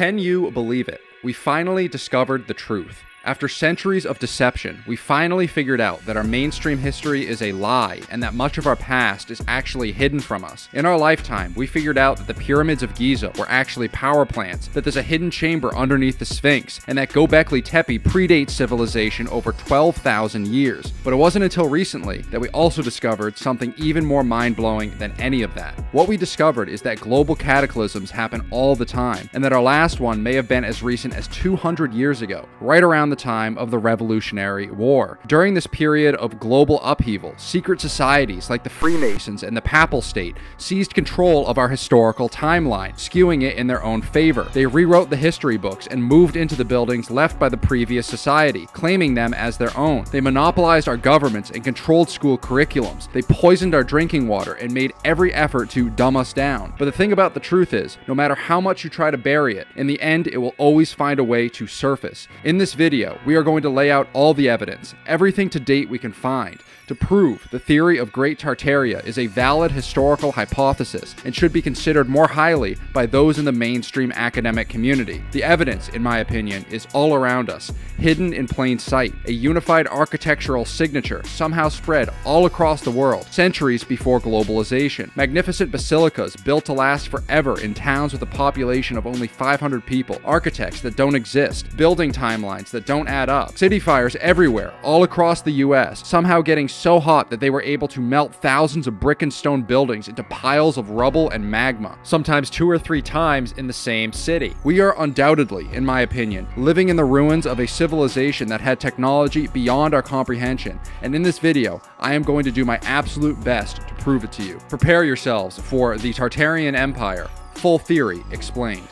Can you believe it? We finally discovered the truth. After centuries of deception, we finally figured out that our mainstream history is a lie and that much of our past is actually hidden from us. In our lifetime, we figured out that the pyramids of Giza were actually power plants, that there's a hidden chamber underneath the Sphinx, and that Göbekli Tepe predates civilization over 12,000 years. But it wasn't until recently that we also discovered something even more mind-blowing than any of that. What we discovered is that global cataclysms happen all the time, and that our last one may have been as recent as 200 years ago, right around the time of the Revolutionary War. During this period of global upheaval, secret societies like the Freemasons and the Papal State seized control of our historical timeline, skewing it in their own favor. They rewrote the history books and moved into the buildings left by the previous society, claiming them as their own. They monopolized our governments and controlled school curriculums. They poisoned our drinking water and made every effort to dumb us down. But the thing about the truth is, no matter how much you try to bury it, in the end it will always find a way to surface. In this video, we are going to lay out all the evidence, everything to date we can find, to prove the theory of Great Tartaria is a valid historical hypothesis and should be considered more highly by those in the mainstream academic community. The evidence, in my opinion, is all around us, hidden in plain sight, a unified architectural signature somehow spread all across the world, centuries before globalization. Magnificent basilicas built to last forever in towns with a population of only 500 people, architects that don't exist, building timelines that don't add up, city fires everywhere, all across the US, somehow getting so hot that they were able to melt thousands of brick and stone buildings into piles of rubble and magma, sometimes 2 or 3 times in the same city. We are undoubtedly, in my opinion, living in the ruins of a civilization that had technology beyond our comprehension, and in this video, I am going to do my absolute best to prove it to you. Prepare yourselves for the Tartarian Empire, full theory explained.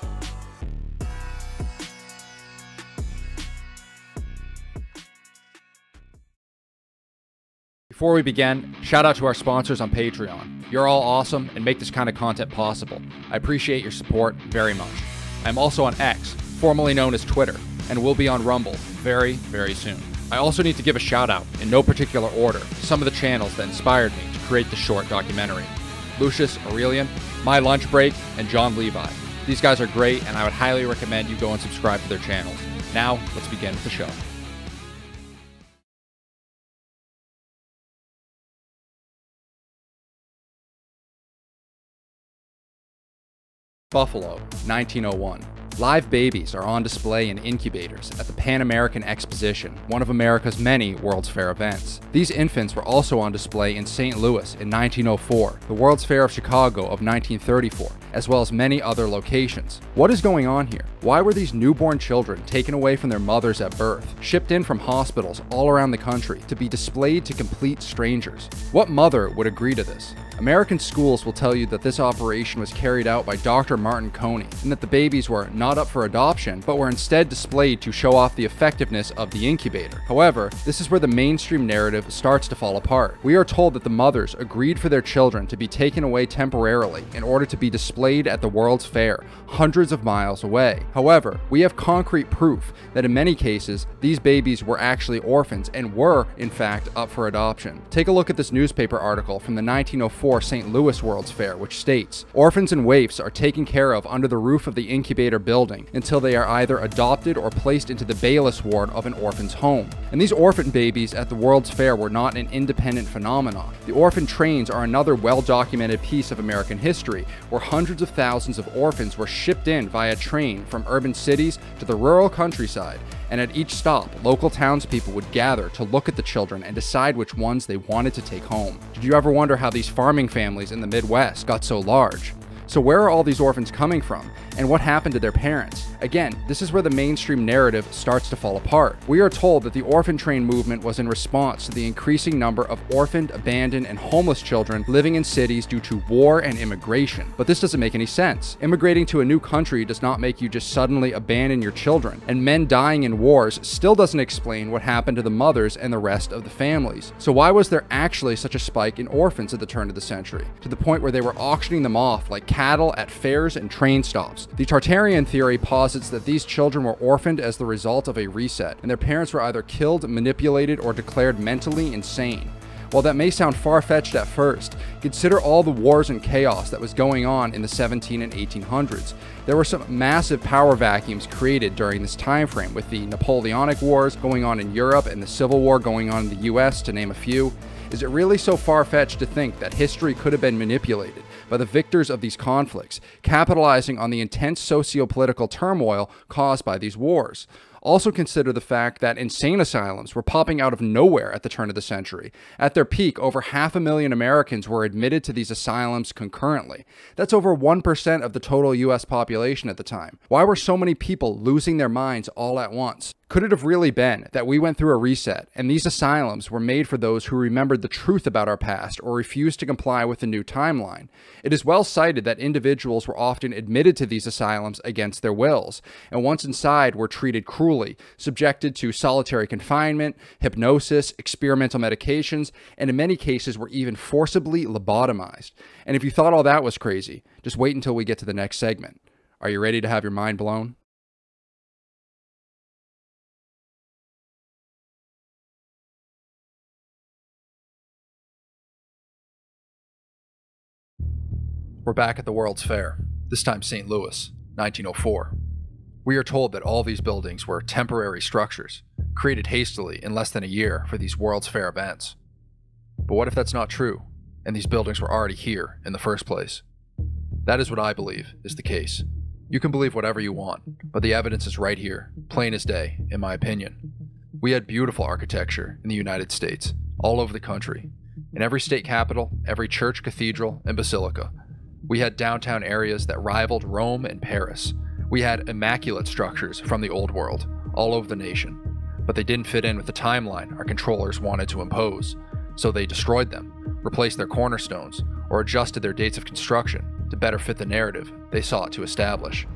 Before we begin, shout out to our sponsors on Patreon. You're all awesome and make this kind of content possible. I appreciate your support very much. I'm also on X, formerly known as Twitter, and will be on Rumble very, very soon. I also need to give a shout out, in no particular order, to some of the channels that inspired me to create the short documentary. Lucius Aurelian, My Lunch Break, and John Levi. These guys are great, and I would highly recommend you go and subscribe to their channels. Now, let's begin with the show. Buffalo, 1901. Live babies are on display in incubators at the Pan American Exposition, one of America's many World's Fair events. These infants were also on display in St. Louis in 1904, the World's Fair of Chicago of 1934, as well as many other locations. What is going on here? Why were these newborn children taken away from their mothers at birth, shipped in from hospitals all around the country to be displayed to complete strangers? What mother would agree to this? American schools will tell you that this operation was carried out by Dr. Martin Coney, and that the babies were not up for adoption, but were instead displayed to show off the effectiveness of the incubator. However, this is where the mainstream narrative starts to fall apart. We are told that the mothers agreed for their children to be taken away temporarily in order to be displayed at the World's Fair, hundreds of miles away. However, we have concrete proof that in many cases, these babies were actually orphans and were, in fact, up for adoption. Take a look at this newspaper article from the 1904 St. Louis World's Fair, which states, "Orphans and waifs are taken care of under the roof of the incubator building until they are either adopted or placed into the Bayless ward of an orphan's home." And these orphan babies at the World's Fair were not an independent phenomenon. The orphan trains are another well-documented piece of American history, where hundreds of thousands of orphans were shipped in via train from urban cities to the rural countryside, and at each stop, local townspeople would gather to look at the children and decide which ones they wanted to take home. Did you ever wonder how these farming families in the Midwest got so large? So where are all these orphans coming from? And what happened to their parents? Again, this is where the mainstream narrative starts to fall apart. We are told that the orphan train movement was in response to the increasing number of orphaned, abandoned, and homeless children living in cities due to war and immigration. But this doesn't make any sense. Immigrating to a new country does not make you just suddenly abandon your children, and men dying in wars still doesn't explain what happened to the mothers and the rest of the families. So why was there actually such a spike in orphans at the turn of the century, to the point where they were auctioning them off like cattle at fairs and train stops? The Tartarian theory posits that these children were orphaned as the result of a reset, and their parents were either killed, manipulated, or declared mentally insane. While that may sound far-fetched at first, consider all the wars and chaos that was going on in the 17 and 1800s. There were some massive power vacuums created during this time frame, with the Napoleonic Wars going on in Europe and the Civil War going on in the US, to name a few. Is it really so far-fetched to think that history could have been manipulated by the victors of these conflicts, capitalizing on the intense socio-political turmoil caused by these wars? Also consider the fact that insane asylums were popping out of nowhere at the turn of the century. At their peak, over 500,000 Americans were admitted to these asylums concurrently. That's over 1% of the total US population at the time. Why were so many people losing their minds all at once? Could it have really been that we went through a reset, and these asylums were made for those who remembered the truth about our past or refused to comply with the new timeline? It is well cited that individuals were often admitted to these asylums against their wills, and once inside were treated cruelly, subjected to solitary confinement, hypnosis, experimental medications, and in many cases were even forcibly lobotomized. And if you thought all that was crazy, just wait until we get to the next segment. Are you ready to have your mind blown? We're back at the World's Fair, this time St. Louis, 1904. We are told that all these buildings were temporary structures, created hastily in less than a year for these World's Fair events. But what if that's not true, and these buildings were already here in the first place? That is what I believe is the case. You can believe whatever you want, but the evidence is right here, plain as day, in my opinion. We had beautiful architecture in the United States, all over the country. In every state capital, every church, cathedral, and basilica. We had downtown areas that rivaled Rome and Paris. We had immaculate structures from the old world, all over the nation. But they didn't fit in with the timeline our controllers wanted to impose, so they destroyed them, replaced their cornerstones, or adjusted their dates of construction to better fit the narrative they sought to establish.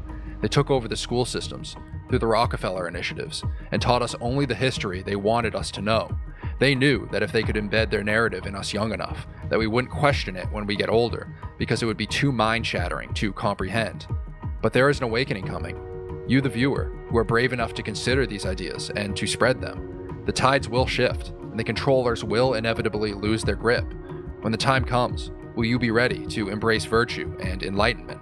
They took over the school systems through the Rockefeller initiatives and taught us only the history they wanted us to know. They knew that if they could embed their narrative in us young enough, that we wouldn't question it when we get older, because it would be too mind-shattering to comprehend. But there is an awakening coming. You, the viewer, who are brave enough to consider these ideas and to spread them. The tides will shift, and the controllers will inevitably lose their grip. When the time comes, will you be ready to embrace virtue and enlightenment?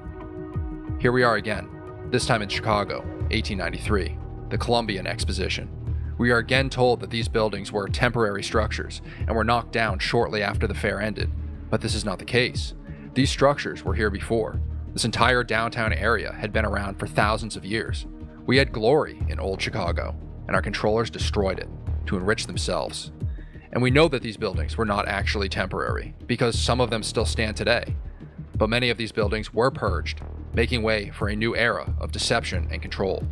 Here we are again, this time in Chicago, 1893, the Columbian Exposition. We are again told that these buildings were temporary structures and were knocked down shortly after the fair ended, but this is not the case. These structures were here before. This entire downtown area had been around for thousands of years. We had glory in old Chicago, and our controllers destroyed it to enrich themselves. And we know that these buildings were not actually temporary, because some of them still stand today. But many of these buildings were purged, making way for a new era of deception and control.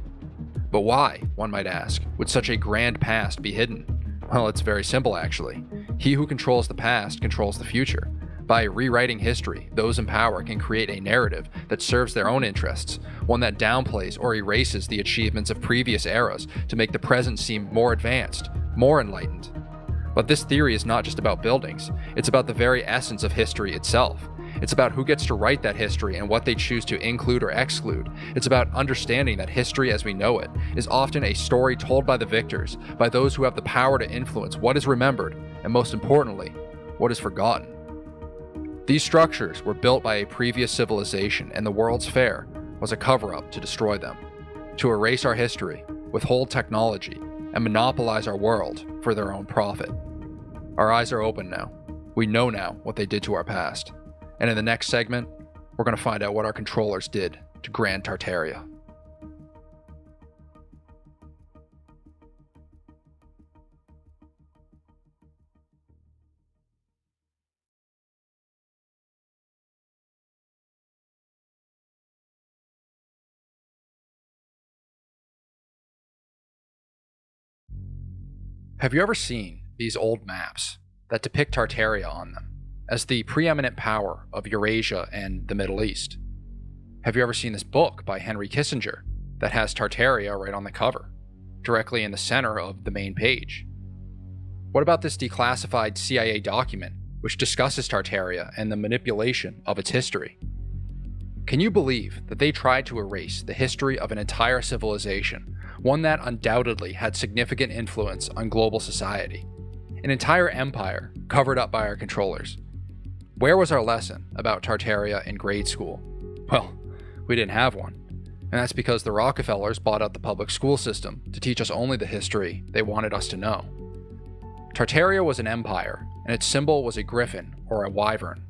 But why, one might ask, would such a grand past be hidden? Well, it's very simple actually. He who controls the past controls the future. By rewriting history, those in power can create a narrative that serves their own interests, one that downplays or erases the achievements of previous eras to make the present seem more advanced, more enlightened. But this theory is not just about buildings, it's about the very essence of history itself. It's about who gets to write that history and what they choose to include or exclude. It's about understanding that history as we know it is often a story told by the victors, by those who have the power to influence what is remembered, and most importantly, what is forgotten. These structures were built by a previous civilization, and the World's Fair was a cover-up to destroy them, to erase our history, withhold technology, and monopolize our world for their own profit. Our eyes are open now. We know now what they did to our past. And in the next segment, we're going to find out what our controllers did to Grand Tartaria. Have you ever seen these old maps that depict Tartaria on them as the preeminent power of Eurasia and the Middle East? Have you ever seen this book by Henry Kissinger that has Tartaria right on the cover, directly in the center of the main page? What about this declassified CIA document which discusses Tartaria and the manipulation of its history? Can you believe that they tried to erase the history of an entire civilization, one that undoubtedly had significant influence on global society? an entire empire covered up by our controllers. Where was our lesson about Tartaria in grade school? Well, we didn't have one. And that's because the Rockefellers bought out the public school system to teach us only the history they wanted us to know. Tartaria was an empire, and its symbol was a griffin or a wyvern.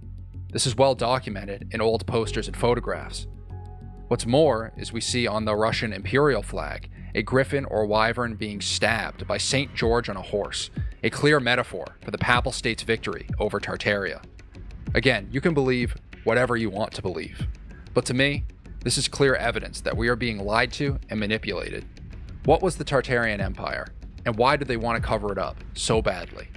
This is well documented in old posters and photographs. What's more is we see on the Russian imperial flag a griffin or wyvern being stabbed by St. George on a horse, a clear metaphor for the Papal State's victory over Tartaria. Again, you can believe whatever you want to believe, but to me, this is clear evidence that we are being lied to and manipulated. What was the Tartarian Empire, and why did they want to cover it up so badly?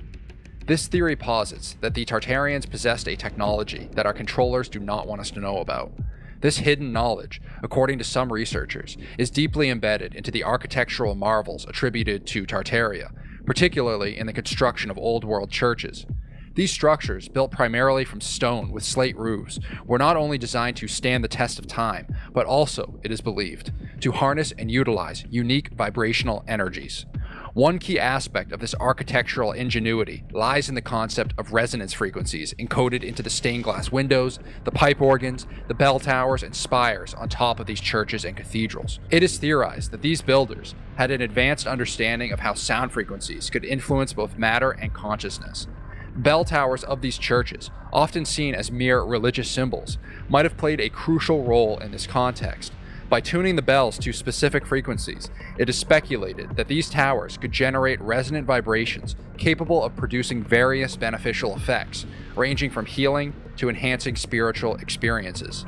This theory posits that the Tartarians possessed a technology that our controllers do not want us to know about. This hidden knowledge, according to some researchers, is deeply embedded into the architectural marvels attributed to Tartaria, particularly in the construction of Old World churches. These structures, built primarily from stone with slate roofs, were not only designed to stand the test of time, but also, it is believed, to harness and utilize unique vibrational energies. One key aspect of this architectural ingenuity lies in the concept of resonance frequencies encoded into the stained glass windows, the pipe organs, the bell towers, and spires on top of these churches and cathedrals. It is theorized that these builders had an advanced understanding of how sound frequencies could influence both matter and consciousness. Bell towers of these churches, often seen as mere religious symbols, might have played a crucial role in this context. By tuning the bells to specific frequencies, it is speculated that these towers could generate resonant vibrations capable of producing various beneficial effects, ranging from healing to enhancing spiritual experiences.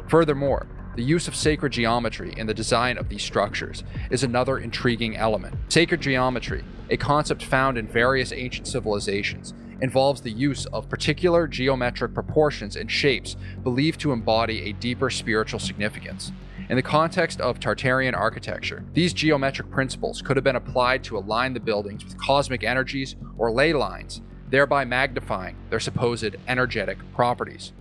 Furthermore, the use of sacred geometry in the design of these structures is another intriguing element. Sacred geometry, a concept found in various ancient civilizations, involves the use of particular geometric proportions and shapes believed to embody a deeper spiritual significance. In the context of Tartarian architecture, these geometric principles could have been applied to align the buildings with cosmic energies or ley lines, thereby magnifying their supposed energetic properties.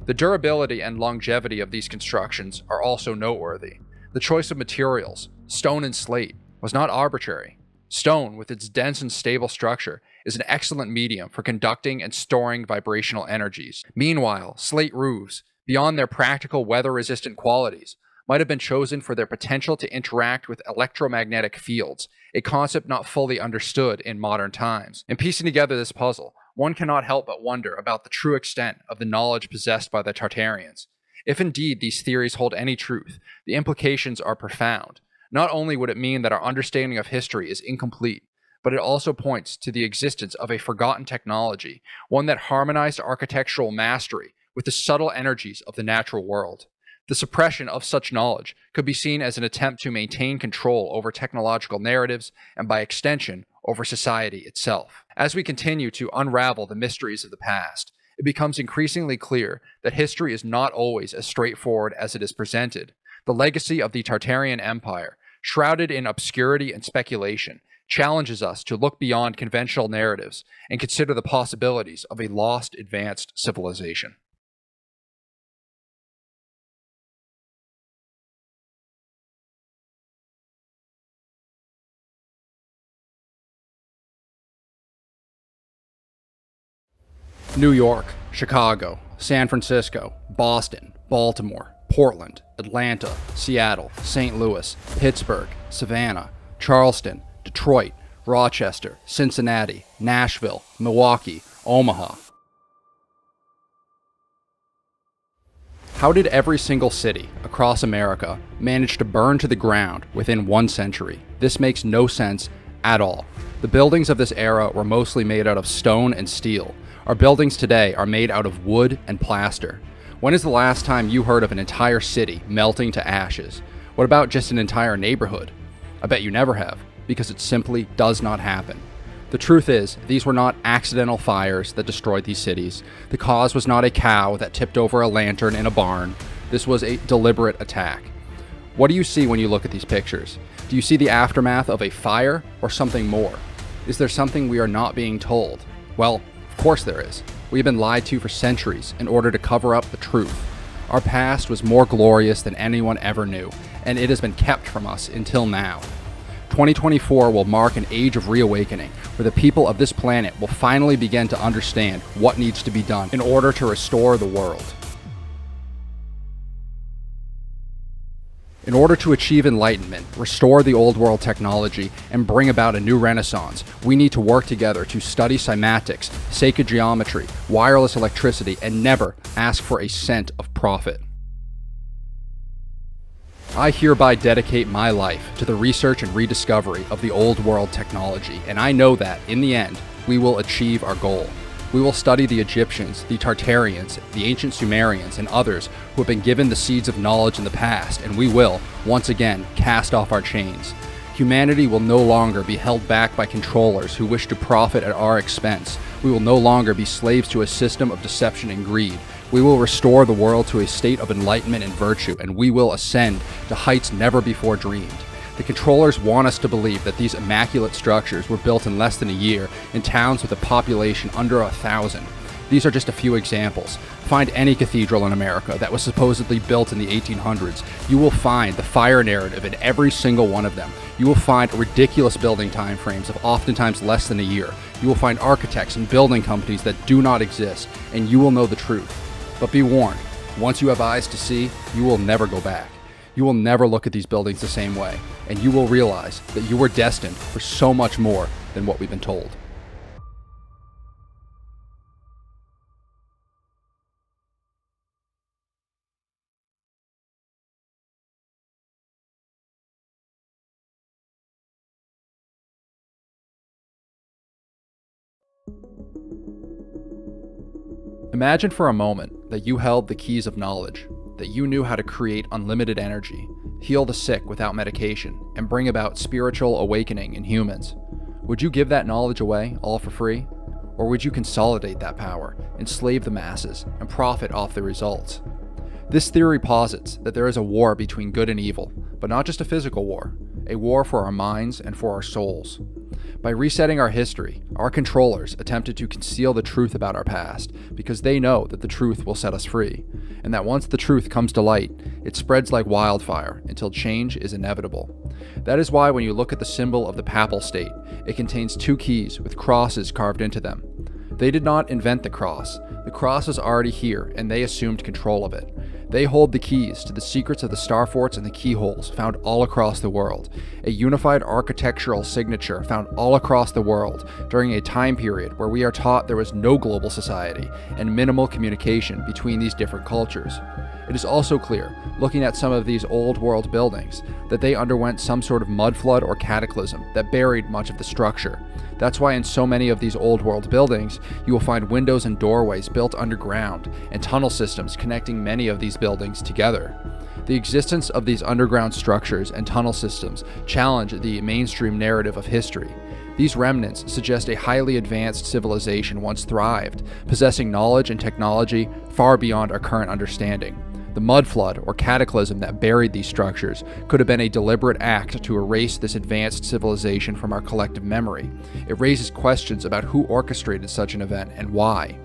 The durability and longevity of these constructions are also noteworthy. The choice of materials, stone and slate, was not arbitrary. Stone, with its dense and stable structure, is an excellent medium for conducting and storing vibrational energies. Meanwhile, slate roofs, beyond their practical weather-resistant qualities, might have been chosen for their potential to interact with electromagnetic fields, a concept not fully understood in modern times. In piecing together this puzzle, one cannot help but wonder about the true extent of the knowledge possessed by the Tartarians. If indeed these theories hold any truth, the implications are profound. Not only would it mean that our understanding of history is incomplete, but it also points to the existence of a forgotten technology, one that harmonized architectural mastery with the subtle energies of the natural world. The suppression of such knowledge could be seen as an attempt to maintain control over technological narratives and, by extension, over society itself. As we continue to unravel the mysteries of the past, it becomes increasingly clear that history is not always as straightforward as it is presented. The legacy of the Tartarian Empire, shrouded in obscurity and speculation, challenges us to look beyond conventional narratives and consider the possibilities of a lost, advanced civilization. New York, Chicago, San Francisco, Boston, Baltimore, Portland, Atlanta, Seattle, St. Louis, Pittsburgh, Savannah, Charleston, Detroit, Rochester, Cincinnati, Nashville, Milwaukee, Omaha. How did every single city across America manage to burn to the ground within 1 century? This makes no sense at all. The buildings of this era were mostly made out of stone and steel. Our buildings today are made out of wood and plaster. When is the last time you heard of an entire city melting to ashes? What about just an entire neighborhood? I bet you never have, because it simply does not happen. The truth is, these were not accidental fires that destroyed these cities. The cause was not a cow that tipped over a lantern in a barn. This was a deliberate attack. What do you see when you look at these pictures? Do you see the aftermath of a fire or something more? Is there something we are not being told? Well, of course there is. We have been lied to for centuries in order to cover up the truth. Our past was more glorious than anyone ever knew, and it has been kept from us until now. 2024 will mark an age of reawakening, where the people of this planet will finally begin to understand what needs to be done in order to restore the world. In order to achieve enlightenment, restore the old world technology, and bring about a new renaissance, we need to work together to study cymatics, sacred geometry, wireless electricity, and never ask for a cent of profit. I hereby dedicate my life to the research and rediscovery of the old world technology, and I know that, in the end, we will achieve our goal. We will study the Egyptians, the Tartarians, the ancient Sumerians, and others who have been given the seeds of knowledge in the past, and we will, once again, cast off our chains. Humanity will no longer be held back by controllers who wish to profit at our expense. We will no longer be slaves to a system of deception and greed. We will restore the world to a state of enlightenment and virtue, and we will ascend to heights never before dreamed. The controllers want us to believe that these immaculate structures were built in less than a year in towns with a population under 1,000. These are just a few examples. Find any cathedral in America that was supposedly built in the 1800s. You will find the fire narrative in every single one of them. You will find ridiculous building time frames of oftentimes less than a year. You will find architects and building companies that do not exist, and you will know the truth. But be warned, once you have eyes to see, you will never go back. You will never look at these buildings the same way, and you will realize that you were destined for so much more than what we've been told. Imagine for a moment that you held the keys of knowledge, that you knew how to create unlimited energy, heal the sick without medication, and bring about spiritual awakening in humans. Would you give that knowledge away, all for free? Or would you consolidate that power, enslave the masses, and profit off the results? This theory posits that there is a war between good and evil, but not just a physical war, a war for our minds and for our souls. By resetting our history, our controllers attempted to conceal the truth about our past because they know that the truth will set us free, and that once the truth comes to light, it spreads like wildfire until change is inevitable. That is why when you look at the symbol of the papal state, it contains two keys with crosses carved into them. They did not invent the cross. The cross is already here, and they assumed control of it. They hold the keys to the secrets of the Starforts and the keyholes found all across the world, a unified architectural signature found all across the world during a time period where we are taught there was no global society and minimal communication between these different cultures. It is also clear, looking at some of these old world buildings, that they underwent some sort of mudflood or cataclysm that buried much of the structure. That's why in so many of these old world buildings, you will find windows and doorways built underground, and tunnel systems connecting many of these buildings together. The existence of these underground structures and tunnel systems challenge the mainstream narrative of history. These remnants suggest a highly advanced civilization once thrived, possessing knowledge and technology far beyond our current understanding. The mudflood, or cataclysm that buried these structures, could have been a deliberate act to erase this advanced civilization from our collective memory. It raises questions about who orchestrated such an event and why.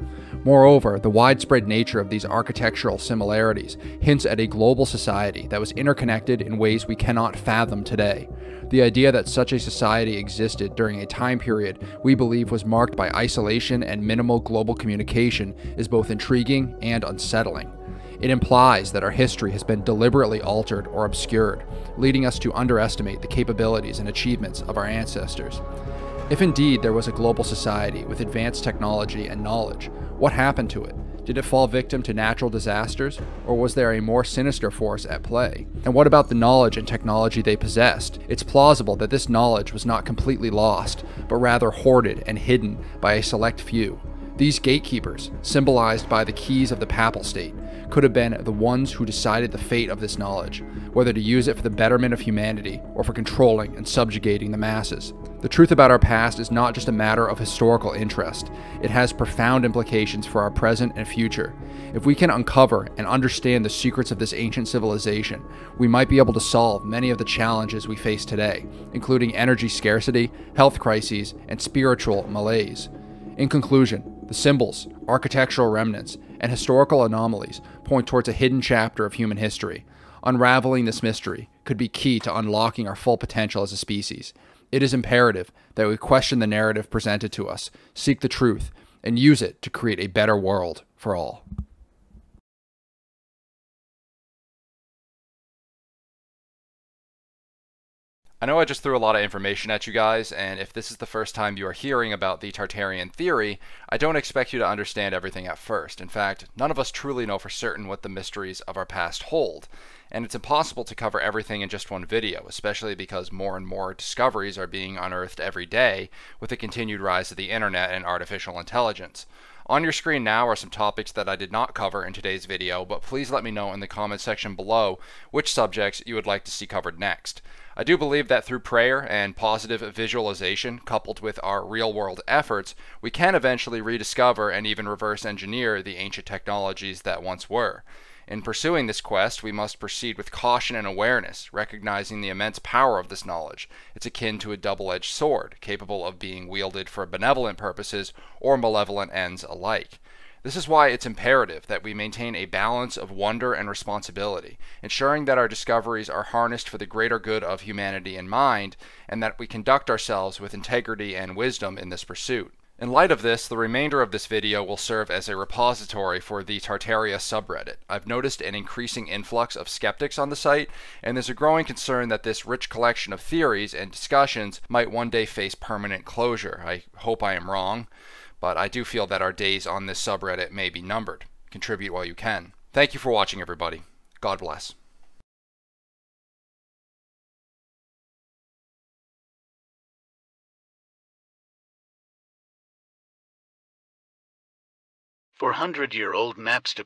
Moreover, the widespread nature of these architectural similarities hints at a global society that was interconnected in ways we cannot fathom today. The idea that such a society existed during a time period we believe was marked by isolation and minimal global communication is both intriguing and unsettling. It implies that our history has been deliberately altered or obscured, leading us to underestimate the capabilities and achievements of our ancestors. If indeed there was a global society with advanced technology and knowledge, what happened to it? Did it fall victim to natural disasters, or was there a more sinister force at play? And what about the knowledge and technology they possessed? It's plausible that this knowledge was not completely lost, but rather hoarded and hidden by a select few. These gatekeepers, symbolized by the keys of the papal state, could have been the ones who decided the fate of this knowledge, whether to use it for the betterment of humanity or for controlling and subjugating the masses. The truth about our past is not just a matter of historical interest. It has profound implications for our present and future. If we can uncover and understand the secrets of this ancient civilization, we might be able to solve many of the challenges we face today, including energy scarcity, health crises, and spiritual malaise. In conclusion, the symbols, architectural remnants, and historical anomalies point towards a hidden chapter of human history. Unraveling this mystery could be key to unlocking our full potential as a species. It is imperative that we question the narrative presented to us, seek the truth, and use it to create a better world for all. I know I just threw a lot of information at you guys, and if this is the first time you are hearing about the Tartarian theory, I don't expect you to understand everything at first. In fact, none of us truly know for certain what the mysteries of our past hold, and it's impossible to cover everything in just one video, especially because more and more discoveries are being unearthed every day with the continued rise of the internet and artificial intelligence. On your screen now are some topics that I did not cover in today's video, but please let me know in the comment section below which subjects you would like to see covered next. I do believe that through prayer and positive visualization, coupled with our real-world efforts, we can eventually rediscover and even reverse engineer the ancient technologies that once were. In pursuing this quest, we must proceed with caution and awareness, recognizing the immense power of this knowledge. It's akin to a double-edged sword, capable of being wielded for benevolent purposes or malevolent ends alike. This is why it's imperative that we maintain a balance of wonder and responsibility, ensuring that our discoveries are harnessed for the greater good of humanity in mind, and that we conduct ourselves with integrity and wisdom in this pursuit. In light of this, the remainder of this video will serve as a repository for the Tartaria subreddit. I've noticed an increasing influx of skeptics on the site, and there's a growing concern that this rich collection of theories and discussions might one day face permanent closure. I hope I am wrong, but I do feel that our days on this subreddit may be numbered. Contribute while you can. Thank you for watching, everybody. God bless. For 100-year-old maps to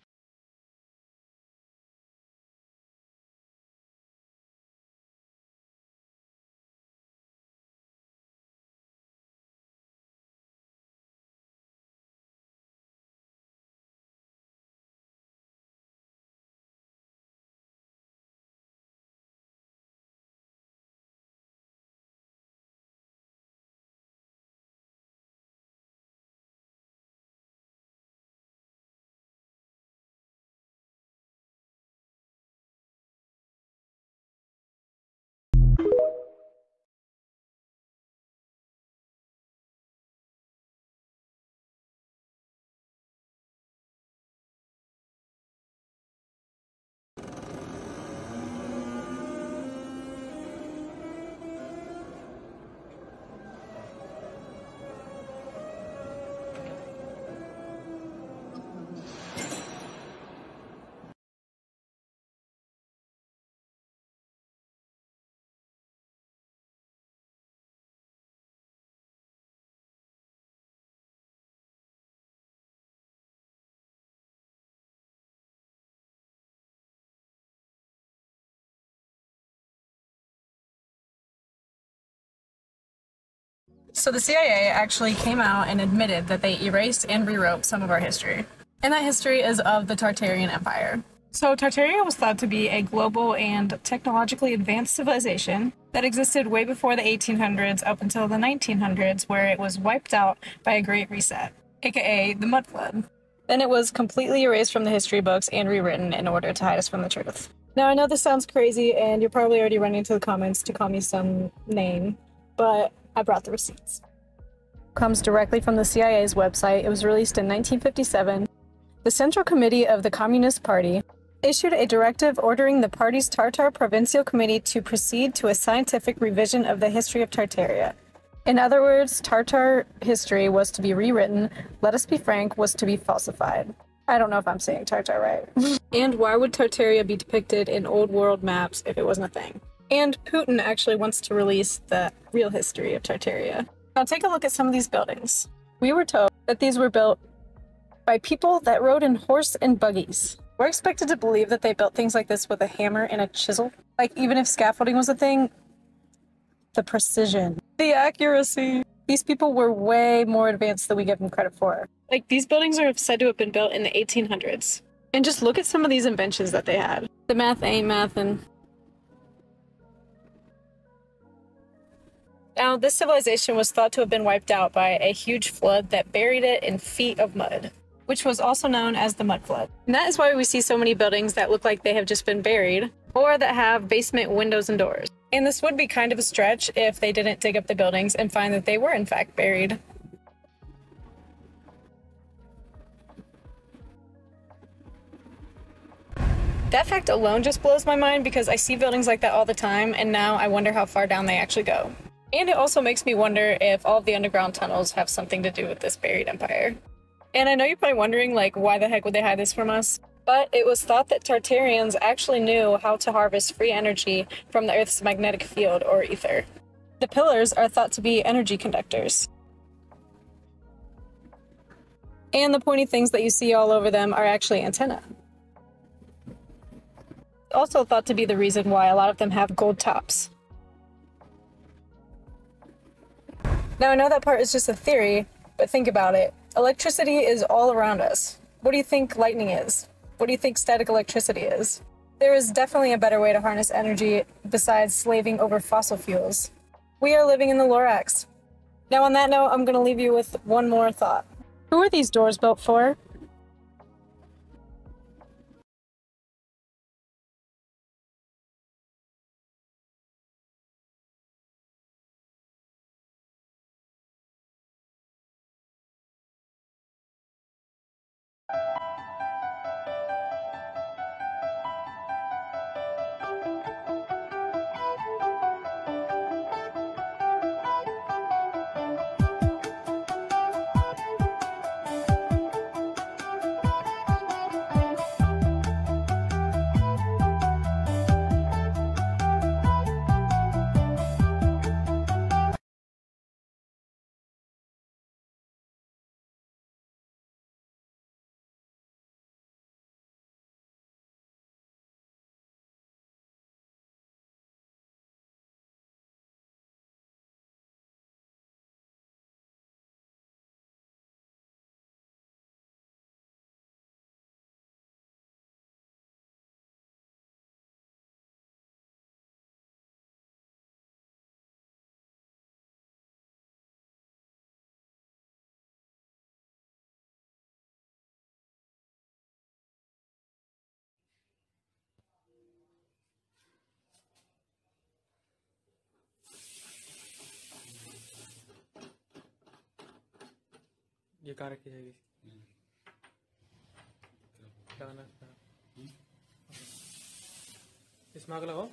So the CIA actually came out and admitted that they erased and rewrote some of our history. And that history is of the Tartarian Empire. So Tartaria was thought to be a global and technologically advanced civilization that existed way before the 1800s up until the 1900s, where it was wiped out by a Great Reset, aka the Mudflood. Then it was completely erased from the history books and rewritten in order to hide us from the truth. Now I know this sounds crazy and you're probably already running into the comments to call me some name, but I brought the receipts. Comes directly from the CIA's website. It was released in 1957. The Central Committee of the Communist Party issued a directive ordering the party's Tartar Provincial Committee to proceed to a scientific revision of the history of Tartaria. In other words, Tartar history was to be rewritten. Let us be frank, was to be falsified. I don't know if I'm saying Tartar right. And why would Tartaria be depicted in old world maps if it wasn't a thing? And Putin actually wants to release the real history of Tartaria. Now take a look at some of these buildings. We were told that these were built by people that rode in horse and buggies. We're expected to believe that they built things like this with a hammer and a chisel. Like, even if scaffolding was a thing, the precision, the accuracy. These people were way more advanced than we give them credit for. Like, these buildings are said to have been built in the 1800s. And just look at some of these inventions that they had. The math ain't mathin'. Now, this civilization was thought to have been wiped out by a huge flood that buried it in feet of mud, which was also known as the Mudflood. And that is why we see so many buildings that look like they have just been buried. or that have basement windows and doors. And this would be kind of a stretch if they didn't dig up the buildings and find that they were in fact buried. That fact alone just blows my mind because I see buildings like that all the time, and now I wonder how far down they actually go. And it also makes me wonder if all of the underground tunnels have something to do with this buried empire. And I know you're probably wondering, like, why the heck would they hide this from us? But it was thought that Tartarians actually knew how to harvest free energy from the Earth's magnetic field, or ether. The pillars are thought to be energy conductors. And the pointy things that you see all over them are actually antennae. Also thought to be the reason why a lot of them have gold tops. Now I know that part is just a theory, but think about it. Electricity is all around us. What do you think lightning is? What do you think static electricity is? There is definitely a better way to harness energy besides slaving over fossil fuels. We are living in the Lorax. Now on that note, I'm going to leave you with one more thought. Who are these doors built for? ये कहाँ रखी जाएगी क्या करना है इसमें आग लगाओ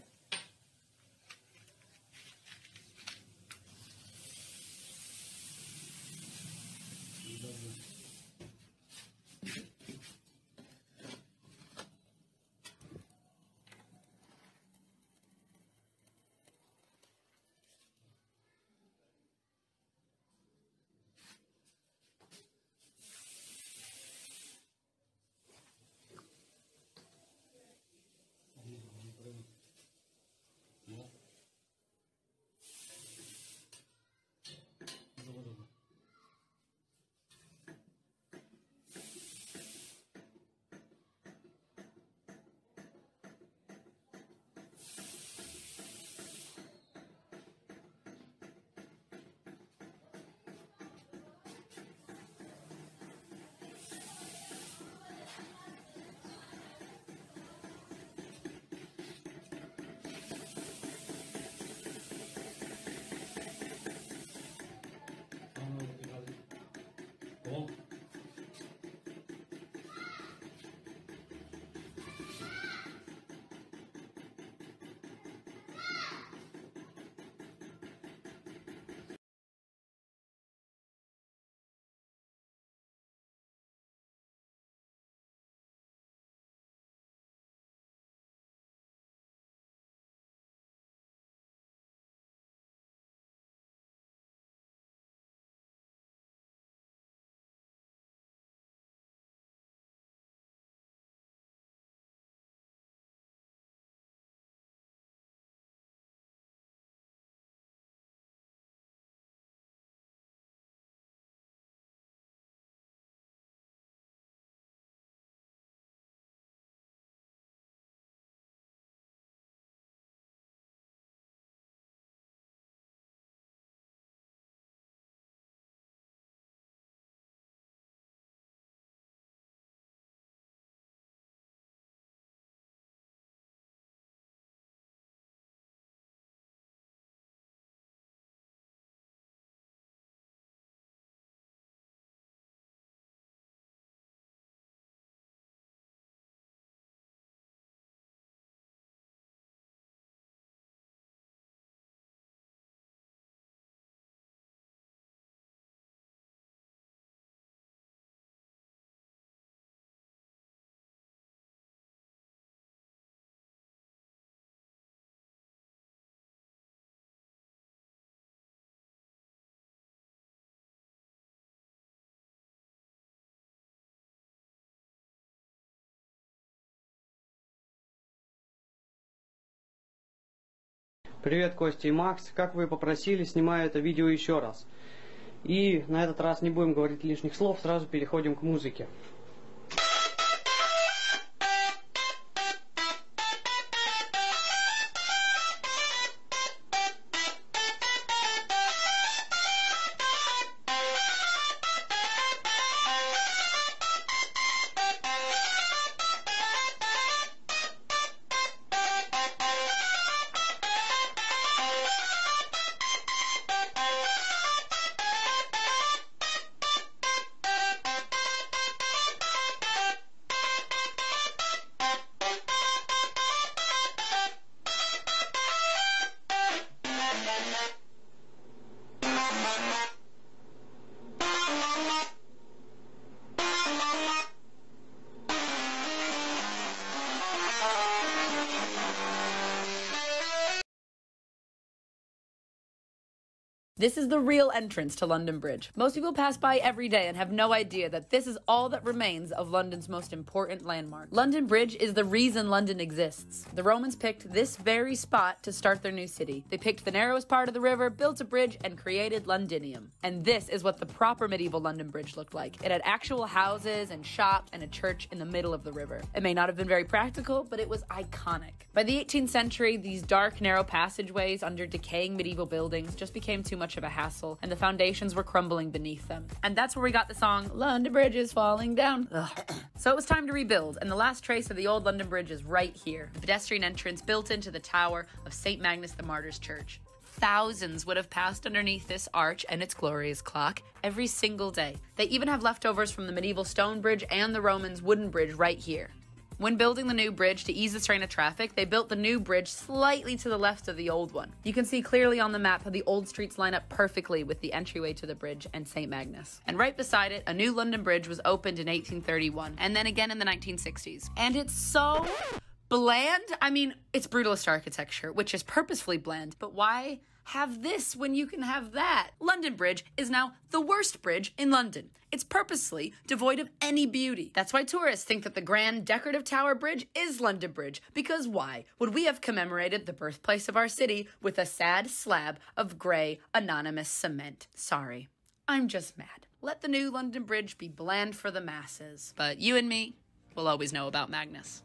Привет, Костя и Макс. Как вы попросили, снимаю это видео еще раз. И на этот раз не будем говорить лишних слов, сразу переходим к музыке. This is the real entrance to London Bridge. Most people pass by every day and have no idea that this is all that remains of London's most important landmark. London Bridge is the reason London exists. The Romans picked this very spot to start their new city. They picked the narrowest part of the river, built a bridge, and created Londinium. And this is what the proper medieval London Bridge looked like. It had actual houses and shops and a church in the middle of the river. It may not have been very practical, but it was iconic. By the 18th century, these dark, narrow passageways under decaying medieval buildings just became too much of a hassle, and the foundations were crumbling beneath them. And that's where we got the song, London Bridge is falling down. So it was time to rebuild, and the last trace of the old London Bridge is right here, the pedestrian entrance built into the tower of St. Magnus the Martyr's Church. Thousands would have passed underneath this arch and its glorious clock every single day. They even have leftovers from the medieval stone bridge and the Romans' wooden bridge right here. When building the new bridge to ease the strain of traffic, they built the new bridge slightly to the left of the old one. You can see clearly on the map how the old streets line up perfectly with the entryway to the bridge and St. Magnus. And right beside it, a new London Bridge was opened in 1831, and then again in the 1960s. And it's so bland. I mean, it's brutalist architecture, which is purposefully bland, but why have this when you can have that? London Bridge is now the worst bridge in London. It's purposely devoid of any beauty. That's why tourists think that the grand decorative tower bridge is London Bridge, because why would we have commemorated the birthplace of our city with a sad slab of grey, anonymous cement? Sorry, I'm just mad. Let the new London Bridge be bland for the masses, but you and me will always know about Magnus.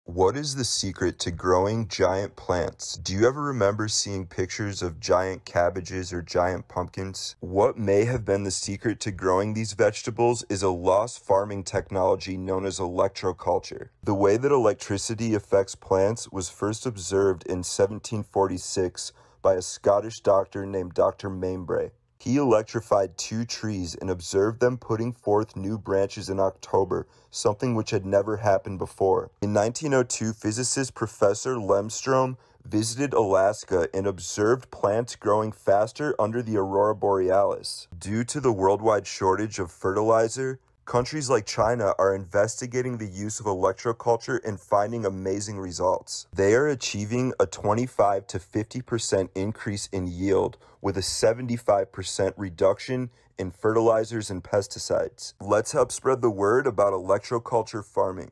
What is the secret to growing giant plants? Do you ever remember seeing pictures of giant cabbages or giant pumpkins? What may have been the secret to growing these vegetables is a lost farming technology known as electroculture. The way that electricity affects plants was first observed in 1746 by a Scottish doctor named Dr. Mainbray. He electrified 2 trees and observed them putting forth new branches in October, something which had never happened before. In 1902, physicist Professor Lemstrom visited Alaska and observed plants growing faster under the aurora borealis. Due to the worldwide shortage of fertilizer, countries like China are investigating the use of electroculture and finding amazing results. They are achieving a 25 to 50% increase in yield with a 75% reduction in fertilizers and pesticides. Let's help spread the word about electroculture farming.